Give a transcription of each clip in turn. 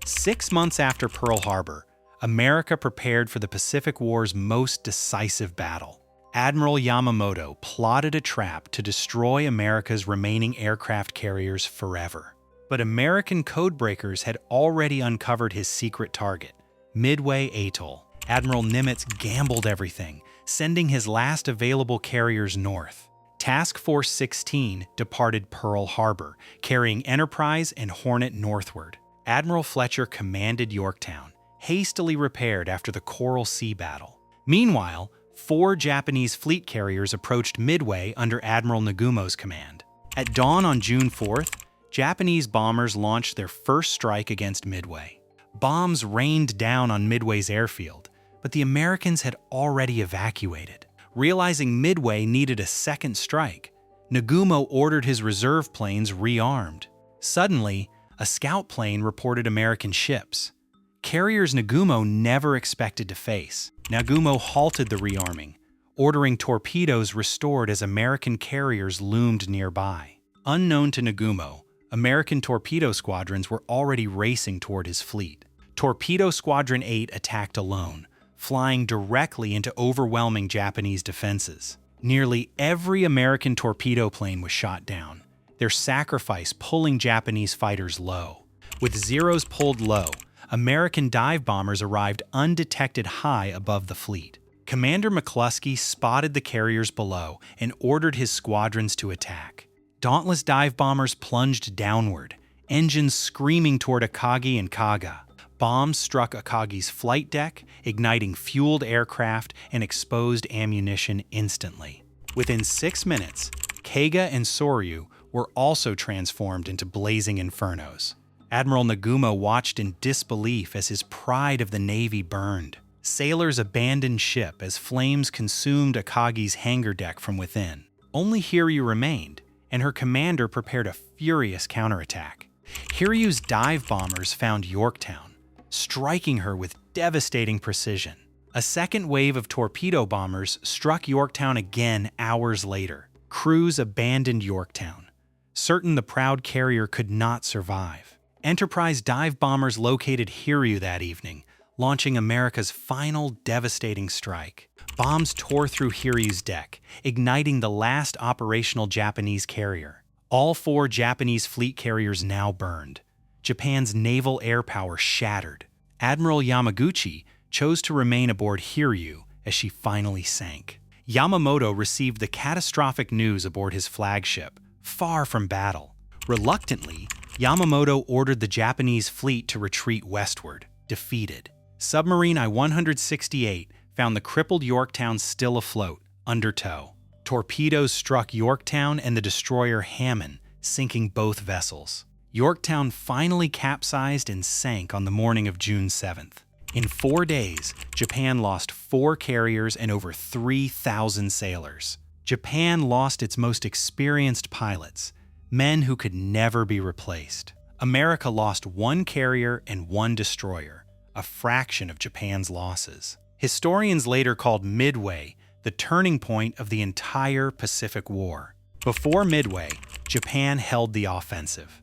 6 months after Pearl Harbor, America prepared for the Pacific War's most decisive battle. Admiral Yamamoto plotted a trap to destroy America's remaining aircraft carriers forever. But American codebreakers had already uncovered his secret target, Midway Atoll. Admiral Nimitz gambled everything, sending his last available carriers north. Task Force 16 departed Pearl Harbor, carrying Enterprise and Hornet northward. Admiral Fletcher commanded Yorktown, hastily repaired after the Coral Sea battle. Meanwhile, 4 Japanese fleet carriers approached Midway under Admiral Nagumo's command. At dawn on June 4th, Japanese bombers launched their first strike against Midway. Bombs rained down on Midway's airfield, but the Americans had already evacuated. Realizing Midway needed a second strike, Nagumo ordered his reserve planes rearmed. Suddenly, a scout plane reported American ships. Carriers Nagumo never expected to face. Nagumo halted the rearming, ordering torpedoes restored as American carriers loomed nearby. Unknown to Nagumo, American torpedo squadrons were already racing toward his fleet. Torpedo Squadron 8 attacked alone, flying directly into overwhelming Japanese defenses. Nearly every American torpedo plane was shot down, their sacrifice pulling Japanese fighters low. With Zeros pulled low, American dive bombers arrived undetected high above the fleet. Commander McCluskey spotted the carriers below and ordered his squadrons to attack. Dauntless dive bombers plunged downward, engines screaming toward Akagi and Kaga. Bombs struck Akagi's flight deck, igniting fueled aircraft and exposed ammunition instantly. Within 6 minutes, Kaga and Sōryū were also transformed into blazing infernos. Admiral Nagumo watched in disbelief as his pride of the Navy burned. Sailors abandoned ship as flames consumed Akagi's hangar deck from within. Only Hiryū remained, and her commander prepared a furious counterattack. Hiryū's dive bombers found Yorktown, striking her with devastating precision. A second wave of torpedo bombers struck Yorktown again hours later. Crews abandoned Yorktown, certain the proud carrier could not survive. Enterprise dive bombers located Hiryū that evening, launching America's final devastating strike. Bombs tore through Hiryū's deck, igniting the last operational Japanese carrier. All 4 Japanese fleet carriers now burned. Japan's naval air power shattered. Admiral Yamaguchi chose to remain aboard Hiryū as she finally sank. Yamamoto received the catastrophic news aboard his flagship, far from battle. Reluctantly, Yamamoto ordered the Japanese fleet to retreat westward, defeated. Submarine I-168 found the crippled Yorktown still afloat, under tow. Torpedoes struck Yorktown and the destroyer Hammond, sinking both vessels. Yorktown finally capsized and sank on the morning of June 7th. In 4 days, Japan lost 4 carriers and over 3,000 sailors. Japan lost its most experienced pilots, men who could never be replaced. America lost 1 carrier and 1 destroyer, a fraction of Japan's losses. Historians later called Midway the turning point of the entire Pacific War. Before Midway, Japan held the offensive.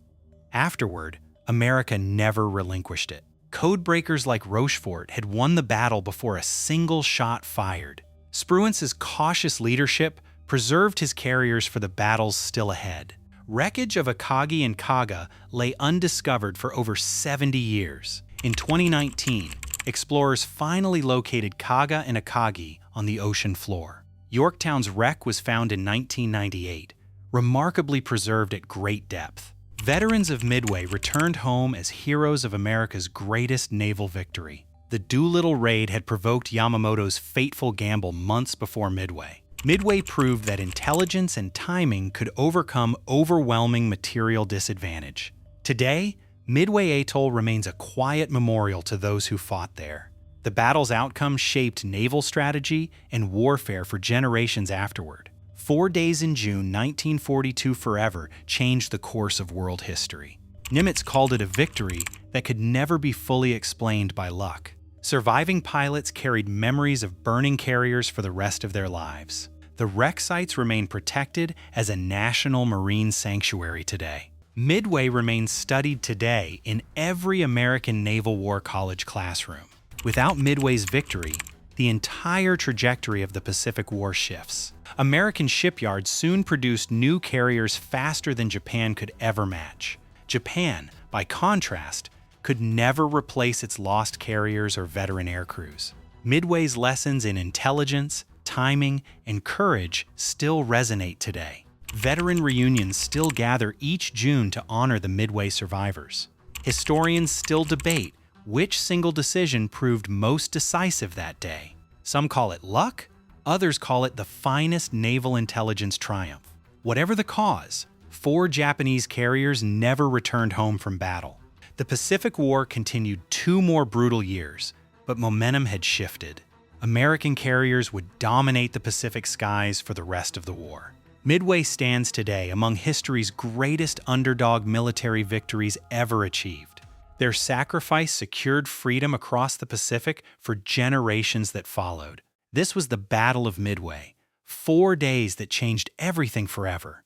Afterward, America never relinquished it. Codebreakers like Rochefort had won the battle before a single shot fired. Spruance's cautious leadership preserved his carriers for the battles still ahead. Wreckage of Akagi and Kaga lay undiscovered for over 70 years. In 2019, explorers finally located Kaga and Akagi on the ocean floor. Yorktown's wreck was found in 1998, remarkably preserved at great depth. Veterans of Midway returned home as heroes of America's greatest naval victory. The Doolittle raid had provoked Yamamoto's fateful gamble months before Midway. Midway proved that intelligence and timing could overcome overwhelming material disadvantage. Today, Midway Atoll remains a quiet memorial to those who fought there. The battle's outcome shaped naval strategy and warfare for generations afterward. 4 days in June 1942 forever changed the course of world history. Nimitz called it a victory that could never be fully explained by luck. Surviving pilots carried memories of burning carriers for the rest of their lives. The wreck sites remain protected as a national marine sanctuary today. Midway remains studied today in every American Naval War College classroom. Without Midway's victory, the entire trajectory of the Pacific War shifts. American shipyards soon produced new carriers faster than Japan could ever match. Japan, by contrast, could never replace its lost carriers or veteran aircrews. Midway's lessons in intelligence, timing, and courage still resonate today. Veteran reunions still gather each June to honor the Midway survivors. Historians still debate which single decision proved most decisive that day. Some call it luck, others call it the finest naval intelligence triumph. Whatever the cause, 4 Japanese carriers never returned home from battle. The Pacific War continued 2 more brutal years, but momentum had shifted. American carriers would dominate the Pacific skies for the rest of the war. Midway stands today among history's greatest underdog military victories ever achieved. Their sacrifice secured freedom across the Pacific for generations that followed. This was the Battle of Midway, 4 days that changed everything forever.